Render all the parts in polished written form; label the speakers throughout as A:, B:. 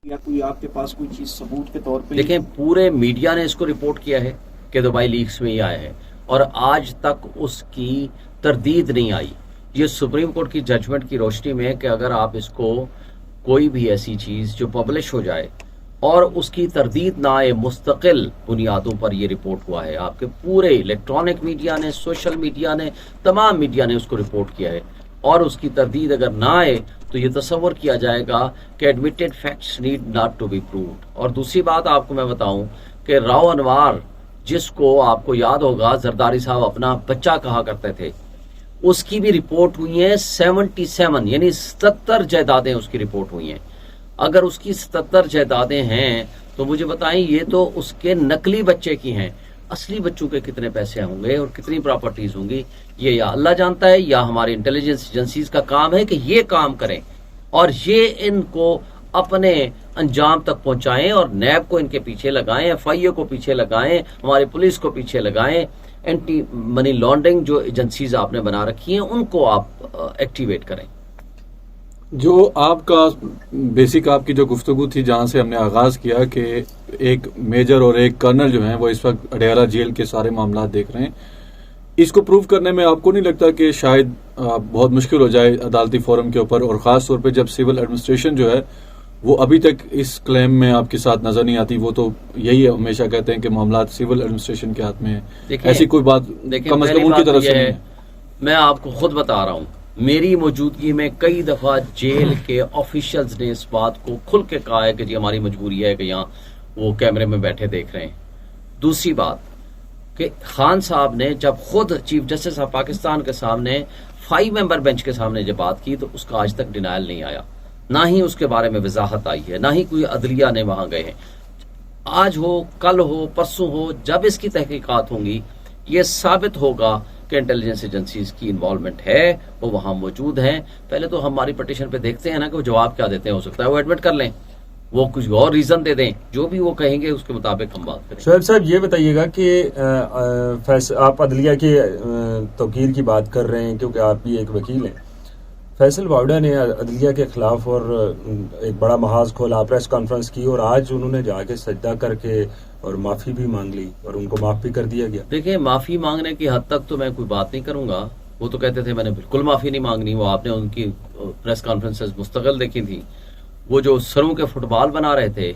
A: یا کوئی آپ کے پاس کوئی چیز ثبوت کے طور پہ؟
B: دیکھیں پورے میڈیا نے اس کو رپورٹ کیا ہے کہ دبئی لیکس میں یہ آیا ہے اور آج تک اس کی تردید نہیں آئی. یہ سپریم کورٹ کی ججمنٹ کی روشنی میں کہ اگر آپ اس کو کوئی بھی ایسی چیز جو پبلش ہو جائے اور اس کی تردید نہ آئے مستقل بنیادوں پر یہ رپورٹ ہوا ہے. آپ کے پورے الیکٹرانک میڈیا نے، سوشل میڈیا نے، تمام میڈیا نے اس کو رپورٹ کیا ہے اور اس کی تردید اگر نہ آئے تو یہ تصور کیا جائے گا کہ admitted facts need not to be proved. اور دوسری بات آپ کو میں بتاؤں کہ راؤ انوار، جس کو آپ کو یاد ہوگا زرداری صاحب اپنا بچہ کہا کرتے تھے، اس کی بھی رپورٹ ہوئی ہیں 77 یعنی 77 جائیدادیں اس کی رپورٹ ہوئی ہیں. اگر اس کی 77 جائیدادیں ہیں تو مجھے بتائیں یہ تو اس کے نقلی بچے کی ہیں. اصلی بچوں کے کتنے پیسے ہوں گے اور کتنی پراپرٹیز ہوں گی یہ یا اللہ جانتا ہے یا ہماری انٹیلیجنس ایجنسیز کا کام ہے کہ یہ کام کریں اور یہ ان کو اپنے انجام تک پہنچائیں اور نیب کو ان کے پیچھے لگائیں، ایف آئی اے کو پیچھے لگائیں، ہماری پولیس کو پیچھے لگائیں. اینٹی منی لانڈرنگ جو ایجنسیز آپ نے بنا رکھی ہیں ان کو آپ ایکٹیویٹ کریں.
C: جو آپ کا بیسک آپ کی جو گفتگو تھی جہاں سے ہم نے آغاز کیا کہ ایک میجر اور ایک کرنل جو ہیں وہ اس وقت اڈیالہ جیل کے سارے معاملات دیکھ رہے ہیں، اس کو پروو کرنے میں آپ کو نہیں لگتا کہ شاید بہت مشکل ہو جائے عدالتی فورم کے اوپر، اور خاص طور پہ جب سول ایڈمنسٹریشن جو ہے وہ ابھی تک اس کلیم میں آپ کے ساتھ نظر نہیں آتی؟ وہ تو یہی ہمیشہ کہتے ہیں کہ معاملات سول ایڈمنسٹریشن کے ہاتھ میں ہیں. ایسی کوئی بات کم از کم ان کی طرف سے نہیں ہے.
B: میں آپ کو خود بتا رہا ہوں، میری موجودگی میں کئی دفعہ جیل کے آفیشلز نے اس بات کو کھل کے کہا ہے کہ جی ہماری مجبوری ہے کہ یہاں وہ کیمرے میں بیٹھے دیکھ رہے ہیں. دوسری بات کہ خان صاحب نے جب خود چیف جسٹس آف پاکستان کے سامنے 5 ممبر بینچ کے سامنے جب بات کی تو اس کا آج تک ڈینائل نہیں آیا، نہ ہی اس کے بارے میں وضاحت آئی ہے، نہ ہی کوئی عدلیہ نے وہاں گئے ہیں. آج ہو، کل ہو، پرسوں ہو، جب اس کی تحقیقات ہوں گی یہ ثابت ہوگا کہ انٹیلیجنس ایجنسیز کی انوالومنٹ ہے، وہ وہاں موجود ہیں. پہلے تو ہماری پٹیشن پہ دیکھتے ہیں نا کہ وہ جواب کیا دیتے ہیں. ہو سکتا ہے وہ ایڈمٹ کر لیں، وہ کچھ اور ریزن دے دیں، جو بھی وہ کہیں گے اس کے مطابق ہم بات کریں.
D: شعیب صاحب یہ بتائیے گا کہ آپ عدلیہ کی توقیر کی بات کر رہے ہیں کیونکہ آپ بھی ایک وکیل ہیں. فیصل واوڈا نے عدلیہ کے خلاف اور ایک بڑا محاذ کھولا، پریس کانفرنس کی، اور آج انہوں نے جا کے سجدہ کر کے اور معافی بھی مانگ لی اور ان کو معاف بھی کر دیا گیا.
B: دیکھیں معافی مانگنے کی حد تک تو میں کوئی بات نہیں کروں گا. وہ تو کہتے تھے میں نے بالکل معافی نہیں مانگنی. وہ آپ نے ان کی پریس کانفرنسز مستقل دیکھی تھی. وہ جو سروں کے فٹ بال بنا رہے تھے،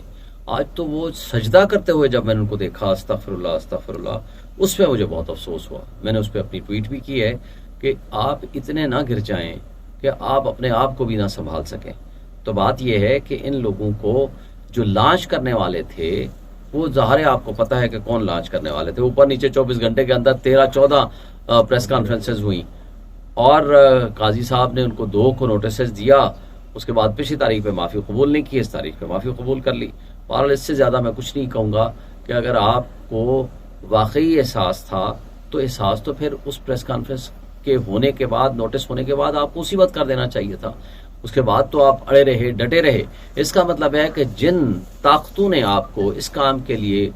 B: آج تو وہ سجدہ کرتے ہوئے جب میں نے ان کو دیکھا، استغفر اللہ استغفر اللہ، اس پہ مجھے بہت افسوس ہوا. میں نے اس پہ اپنی ٹویٹ بھی کی ہے کہ آپ اتنے نہ گر جائیں کہ آپ اپنے آپ کو بھی نہ سنبھال سکیں. تو بات یہ ہے کہ ان لوگوں کو جو لانچ کرنے والے تھے وہ ظاہر ہے آپ کو پتا ہے کہ کون لانچ کرنے والے تھے. اوپر نیچے 24 گھنٹے کے اندر 13-14 پریس کانفرنسز ہوئیں اور قاضی صاحب نے ان کو 2 کو نوٹسز دیا. اس کے بعد پچھلی تاریخ پہ معافی قبول نہیں کی، اس تاریخ پہ معافی قبول کر لی. بہرحال اس سے زیادہ میں کچھ نہیں کہوں گا کہ اگر آپ کو واقعی احساس تھا تو احساس تو پھر اس پریس کانفرنس کے ہونے کے بعد، نوٹس ہونے کے بعد آپ کو اسی وقت کر دینا چاہیے تھا. اس کے بعد تو آپ اڑے رہے، ڈٹے رہے. اس کا مطلب ہے کہ جن طاقتوں نے آپ کو اس کام کے لیے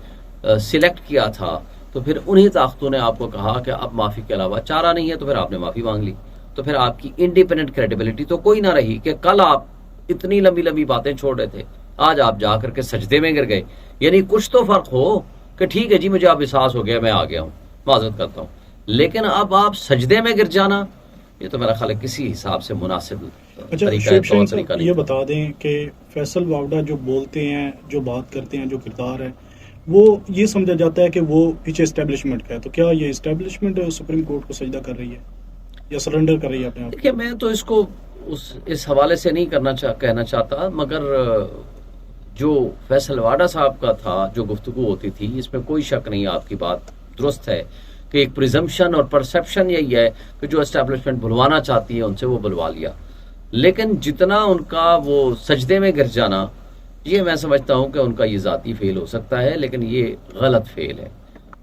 B: سلیکٹ کیا تھا تو پھر انہی طاقتوں نے آپ کو کہا کہ اب معافی کے علاوہ چارہ نہیں ہے، تو پھر آپ نے معافی مانگ لی. تو پھر آپ کی انڈیپینڈنٹ کریڈیبلٹی تو کوئی نہ رہی کہ کل آپ اتنی لمبی لمبی باتیں چھوڑ رہے تھے، آج آپ جا کر کے سجدے میں گر گئے. یعنی کچھ تو فرق ہو کہ ٹھیک ہے جی مجھے اب احساس ہو گیا، میں آ گیا ہوں، معذرت کرتا ہوں، لیکن اب آپ سجدے میں گر جانا یہ تو میرا خیال ہے کسی حساب سے مناسب طریقہ ہے.
A: یہ بتا دیں کہ فیصل واوڈا جو بولتے ہیں، جو بات کرتے ہیں، جو کردار ہے، وہ یہ سمجھا جاتا ہے کہ وہ پیچھے اسٹیبلشمنٹ کا ہے. تو کیا یہ اسٹیبلشمنٹ سپریم کورٹ کو سجدہ کر رہی ہے یا سرنڈر کر رہی ہے اپنے آپ؟
B: دیکھیے میں تو اس کو اس حوالے سے نہیں کہنا چاہتا، مگر جو فیصل واڈا صاحب کا تھا، جو گفتگو ہوتی تھی، اس میں کوئی شک نہیں، آپ کی بات درست ہے کہ ایک پریزمپشن اور پرسیپشن یہی ہے کہ جو اسٹیبلشمنٹ بلوانا چاہتی ہے ان سے وہ بلوا لیا. لیکن جتنا ان کا وہ سجدے میں گر جانا، یہ میں سمجھتا ہوں کہ ان کا یہ ذاتی فیل ہو سکتا ہے، لیکن یہ غلط فیل ہے.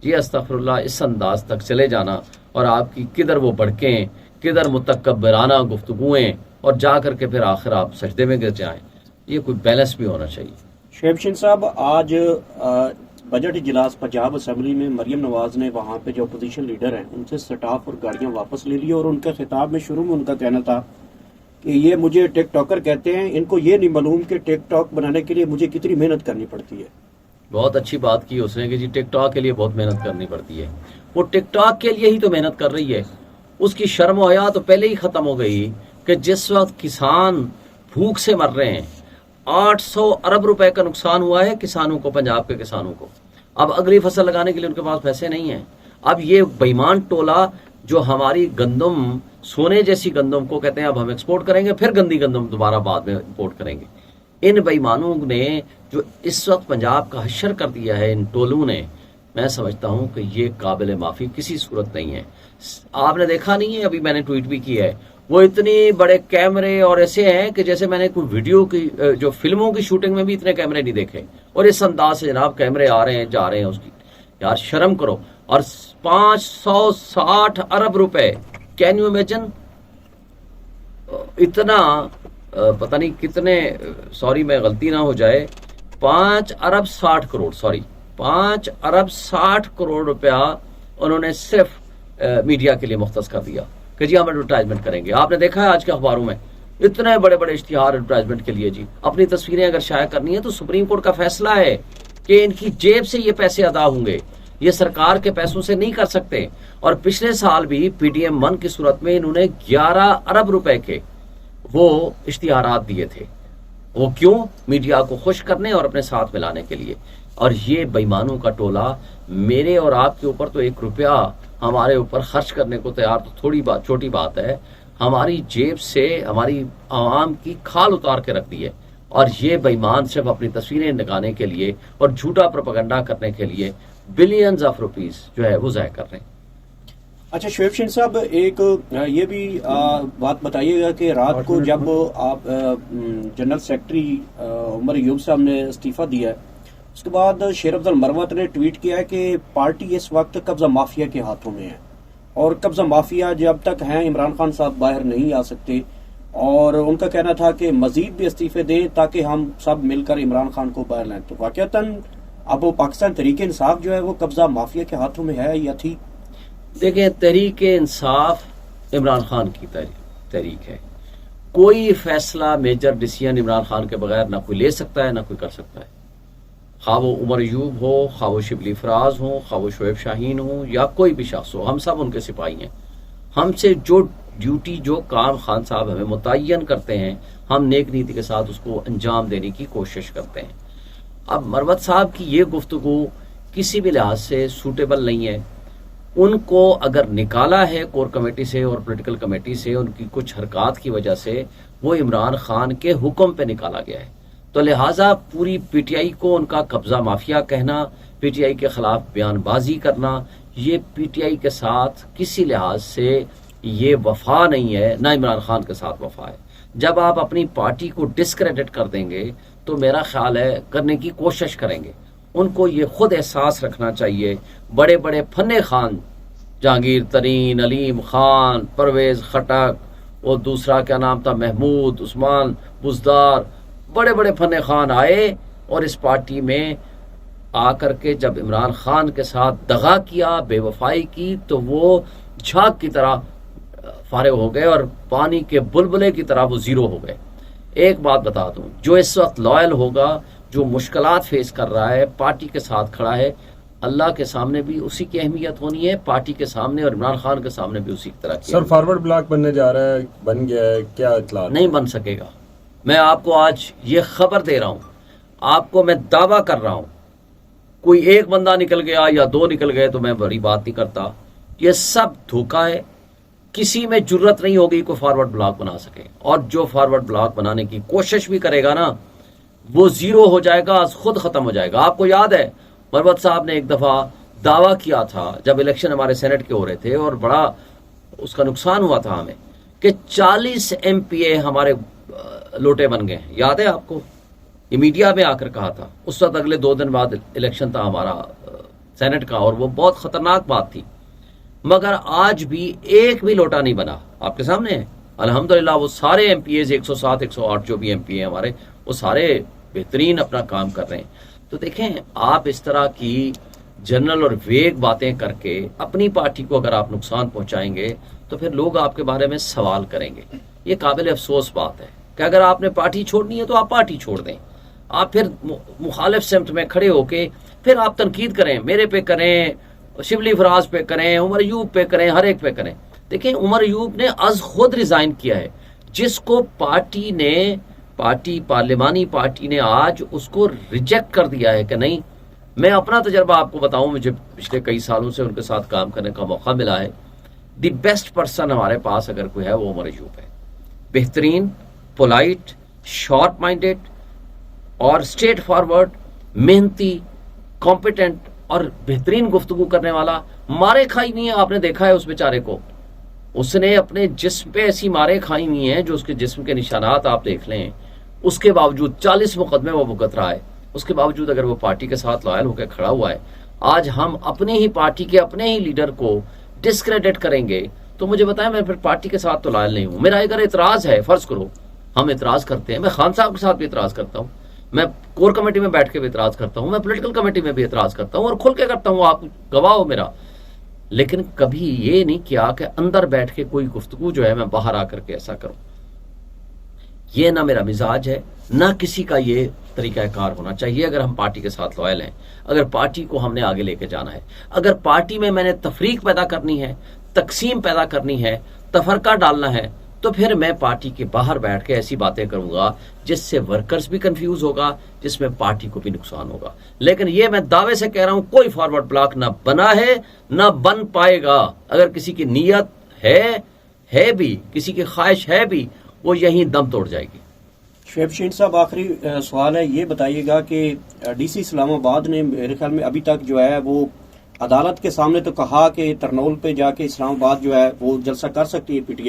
B: یہ استغفر اللہ اس انداز تک چلے جانا اور آپ کی کدھر وہ بڑکیں، کدھر متکبرانہ گفتگویں، اور جا کر کے پھر آخر آپ سجدے میں گر جائیں، یہ کوئی بیلنس بھی ہونا چاہیے.
E: شعیب شین صاحب، آج بجٹ اجلاس پنجاب اسمبلی میں مریم نواز نے وہاں پہ جو اپوزیشن لیڈر ہیں ان سے سٹاف اور گاڑیاں واپس لے لی، اور ان کے خطاب میں شروع میں ان کا کہنا تھا کہ یہ مجھے ٹک ٹاکر کہتے ہیں، ان کو یہ نہیں معلوم کہ ٹک ٹاک بنانے کے لیے مجھے کتنی محنت کرنی پڑتی ہے.
B: بہت اچھی بات کی اس نے کہ جی ٹک ٹاک کے لیے بہت محنت کرنی پڑتی ہے. وہ ٹک ٹاک کے لیے ہی تو محنت کر رہی ہے. اس کی شرم و حیا تو پہلے ہی ختم ہو گئی کہ جس وقت کسان بھوک سے مر رہے ہیں. 800 ارب روپے کا نقصان ہوا ہے کسانوں کو، پنجاب کے کسانوں کو. اب اگلی فصل لگانے کے لیے ان کے پاس پیسے نہیں ہیں. اب یہ بےمان ٹولہ جو ہماری گندم، سونے جیسی گندم کو کہتے ہیں اب ہم ایکسپورٹ کریں گے، پھر گندی گندم دوبارہ بعد میں امپورٹ کریں گے. ان بےمانوں نے جو اس وقت پنجاب کا حشر کر دیا ہے، ان ٹولوں نے، میں سمجھتا ہوں کہ یہ قابل معافی کسی صورت نہیں ہے. آپ نے دیکھا نہیں ہے، ابھی میں نے ٹویٹ بھی کیا ہے، وہ اتنی بڑے کیمرے اور ایسے ہیں کہ جیسے میں نے کوئی ویڈیو کی، جو فلموں کی شوٹنگ میں بھی اتنے کیمرے نہیں دیکھے، اور اس انداز سے جناب کیمرے آ رہے ہیں جا رہے ہیں. اس کی یار شرم کرو. اور 560 ارب روپے، کین یو امیجن؟ اتنا پتہ نہیں کتنے، سوری میں غلطی نہ ہو جائے، 5 ارب 60 کروڑ، سوری 5 ارب 60 کروڑ روپیہ انہوں نے صرف میڈیا کے لیے مختص کر دیا کہ جی ہم ایڈورٹائزمنٹ کریں گے. آپ نے دیکھا ہے آج کے اخباروں میں اتنے بڑے بڑے اشتہار ایڈورٹائزمنٹ کے لیے. جی اپنی تصویریں اگر شائع کرنی ہے تو سپریم کورٹ کا فیصلہ ہے کہ ان کی جیب سے یہ پیسے ادا ہوں گے، یہ سرکار کے پیسوں سے نہیں کر سکتے. اور پچھلے سال بھی پی ٹی ایم 1 کی صورت میں انہوں نے 11 ارب روپے کے وہ اشتہارات دیے تھے. وہ کیوں؟ میڈیا کو خوش کرنے اور اپنے ساتھ ملانے کے لیے. اور یہ بےمانوں کا ٹولہ میرے اور آپ کے اوپر تو 1 روپیہ ہمارے اوپر خرچ کرنے کو تیار تو تھوڑی بات، چھوٹی بات ہے. ہماری جیب سے ہماری عوام کی کھال اتار کے رکھ دی ہے. اور یہ بےمان صرف اپنی تصویریں نکالنے کے لیے اور جھوٹا پروپیگنڈا کرنے کے لیے بلینز آف روپیز جو ہے وہ ضائع کر رہے ہیں.
E: اچھا شعیب شین صاحب، ایک یہ بھی بات بتائیے گا کہ رات کو جب آپ جنرل سیکرٹری عمر ایوب صاحب نے استعفیٰ دیا ہے، اس کے بعد شیر افضل مروت نے ٹویٹ کیا ہے کہ پارٹی اس وقت قبضہ مافیا کے ہاتھوں میں ہے، اور قبضہ مافیا جب تک ہیں عمران خان صاحب باہر نہیں آ سکتے. اور ان کا کہنا تھا کہ مزید بھی استعفے دیں تاکہ ہم سب مل کر عمران خان کو باہر لائیں. تو واقعتاً اب وہ پاکستان تحریک انصاف جو ہے وہ قبضہ مافیا کے ہاتھوں میں ہے یا تھی؟
B: دیکھیں، تحریک انصاف عمران خان کی تحریک ہے. کوئی فیصلہ میجر ڈیسیژن عمران خان کے بغیر نہ کوئی لے سکتا ہے نہ کوئی کر سکتا ہے. خواہ وہ عمر ایوب ہو، خواہ وہ شبلی فراز ہوں، خواہ وہ شعیب شاہین ہوں، یا کوئی بھی شخص ہو، ہم سب ان کے سپاہی ہیں. ہم سے جو ڈیوٹی، جو کام خان صاحب ہمیں متعین کرتے ہیں، ہم نیک نیتی کے ساتھ اس کو انجام دینے کی کوشش کرتے ہیں. اب مروت صاحب کی یہ گفتگو کسی بھی لحاظ سے سوٹیبل نہیں ہے. ان کو اگر نکالا ہے کور کمیٹی سے اور پولیٹیکل کمیٹی سے ان کی کچھ حرکات کی وجہ سے، وہ عمران خان کے حکم پہ نکالا گیا ہے. تو لہٰذا پوری پی ٹی آئی کو ان کا قبضہ مافیا کہنا، پی ٹی آئی کے خلاف بیان بازی کرنا، یہ پی ٹی آئی کے ساتھ کسی لحاظ سے یہ وفا نہیں ہے، نہ عمران خان کے ساتھ وفا ہے. جب آپ اپنی پارٹی کو ڈسکریڈٹ کر دیں گے تو میرا خیال ہے کرنے کی کوشش کریں گے. ان کو یہ خود احساس رکھنا چاہیے. بڑے بڑے فن خان، جہانگیر ترین، علیم خان، پرویز خٹک، اور دوسرا کیا نام تھا، محمود عثمان بزدار، بڑے بڑے فن خان آئے اور اس پارٹی میں آ کر کے جب عمران خان کے ساتھ دغا کیا، بے وفائی کی، تو وہ جھاگ کی طرح فارغ ہو گئے اور پانی کے بلبلے کی طرح وہ زیرو ہو گئے. ایک بات بتا دوں، جو اس وقت لائل ہوگا، جو مشکلات فیس کر رہا ہے، پارٹی کے ساتھ کھڑا ہے، اللہ کے سامنے بھی اسی کی اہمیت ہونی ہے، پارٹی کے سامنے اور عمران خان کے سامنے بھی اسی طرح کی.
D: سر فارورڈ بلاک بننے جا رہا ہے، بن گیا ہے، کیا اطلاع؟
B: نہیں بن سکے گا. میں آپ کو آج یہ خبر دے رہا ہوں، آپ کو میں دعویٰ کر رہا ہوں، کوئی ایک بندہ نکل گیا یا 2 نکل گئے تو میں بڑی بات نہیں کرتا. یہ سب دھوکہ ہے. کسی میں جرت نہیں ہوگی کوئی فارورڈ بلاک بنا سکے، اور جو فارورڈ بلاک بنانے کی کوشش بھی کرے گا نا، وہ زیرو ہو جائے گا، خود ختم ہو جائے گا. آپ کو یاد ہے مروت صاحب نے ایک دفعہ دعویٰ کیا تھا جب الیکشن ہمارے سینٹ کے ہو رہے تھے اور بڑا اس کا نقصان ہوا تھا ہمیں، کہ 40 ایم پی اے ہمارے لوٹے بن گئے. یاد ہے آپ کو؟ یہ میڈیا میں آ کر کہا تھا. اس وقت اگلے 2 دن بعد الیکشن تھا ہمارا سینٹ کا، اور وہ بہت خطرناک بات تھی. مگر آج بھی ایک بھی لوٹا نہیں بنا. آپ کے سامنے ہے الحمدللہ. وہ سارے ایم پی ایز 107 108 جو بھی ایم پی اے ہمارے، وہ سارے بہترین اپنا کام کر رہے ہیں. تو دیکھیں، آپ اس طرح کی جنرل اور ویگ باتیں کر کے اپنی پارٹی کو اگر آپ نقصان پہنچائیں گے تو پھر لوگ آپ کے بارے میں سوال کریں گے. یہ قابل افسوس بات ہے کہ اگر آپ نے پارٹی چھوڑنی ہے تو آپ پارٹی چھوڑ دیں. آپ پھر مخالف سمت میں کھڑے ہو کے پھر آپ تنقید کریں، میرے پہ کریں، شبلی فراز پہ کریں، عمر ایوب پہ کریں، ہر ایک پہ کریں. دیکھیں عمر ایوب نے از خود ریزائن کیا ہے، جس کو پارلیمانی پارٹی نے آج اس کو ریجیکٹ کر دیا ہے کہ نہیں. میں اپنا تجربہ آپ کو بتاؤں، مجھے پچھلے کئی سالوں سے ان کے ساتھ کام کرنے کا موقع ملا ہے. دی بیسٹ پرسن ہمارے پاس اگر کوئی ہے وہ عمر ایوب ہے. بہترین، پولائٹ، شارپ مائنڈیڈ اور اسٹریٹ فارورڈ، محنتی، کمپیٹنٹ اور بہترین گفتگو کرنے والا. مارے کھائی ہوئی ہیں، آپ نے دیکھا ہے اس بیچارے کو، اس نے اپنے جسم پہ ایسی مارے کھائی ہوئی ہیں جو اس کے جسم کے نشانات آپ دیکھ لیں. اس کے باوجود 40 مقدمے وہ بھگت رہا ہے، اس کے باوجود اگر وہ پارٹی کے ساتھ لائل ہو کے کھڑا ہوا ہے. آج ہم اپنی ہی پارٹی کے اپنے ہی لیڈر کو ڈسکریڈٹ کریں گے تو مجھے بتائیں میں پھر پارٹی کے ساتھ تو لائل نہیں ہوں. میرا اگر اعتراض ہے، فرض کرو ہم اعتراض کرتے ہیں، میں خان صاحب کے ساتھ بھی اعتراض کرتا ہوں، میں کور کمیٹی میں بیٹھ کے بھی اعتراض کرتا ہوں، میں پولیٹیکل کمیٹی میں بھی اعتراض کرتا ہوں اور کھل کے کرتا ہوں، آپ گواہ ہو میرا. لیکن کبھی یہ نہیں کیا کہ اندر بیٹھ کے کوئی گفتگو جو ہے میں باہر آ کر کے ایسا کروں. یہ نہ میرا مزاج ہے، نہ کسی کا یہ طریقہ کار ہونا چاہیے. اگر ہم پارٹی کے ساتھ لوائل ہیں، اگر پارٹی کو ہم نے آگے لے کے جانا ہے، اگر پارٹی میں میں نے تفریق پیدا کرنی ہے، تقسیم پیدا کرنی ہے، تفرقہ ڈالنا ہے، تو پھر میں پارٹی کے باہر بیٹھ کے ایسی باتیں کروں گا جس سے ورکرز بھی کنفیوز ہوگا، جس میں پارٹی کو بھی نقصان ہوگا. لیکن یہ میں دعوے سے کہہ رہا ہوں کوئی فارورڈ بلاک نہ بنا ہے نہ بن پائے گا. اگر کسی کی نیت ہے بھی، کسی کی خواہش ہے بھی، وہ یہیں دم توڑ جائے گی.
E: شعیب شہین صاحب آخری سوال ہے، یہ بتائیے گا کہ ڈی سی اسلام آباد نے میرے خیال میں ابھی تک جو ہے وہ عدالت کے سامنے تو کہا کہ ترنول پہ جا کے اسلام آباد جو ہے وہ جلسہ کر سکتی ہے پی ٹی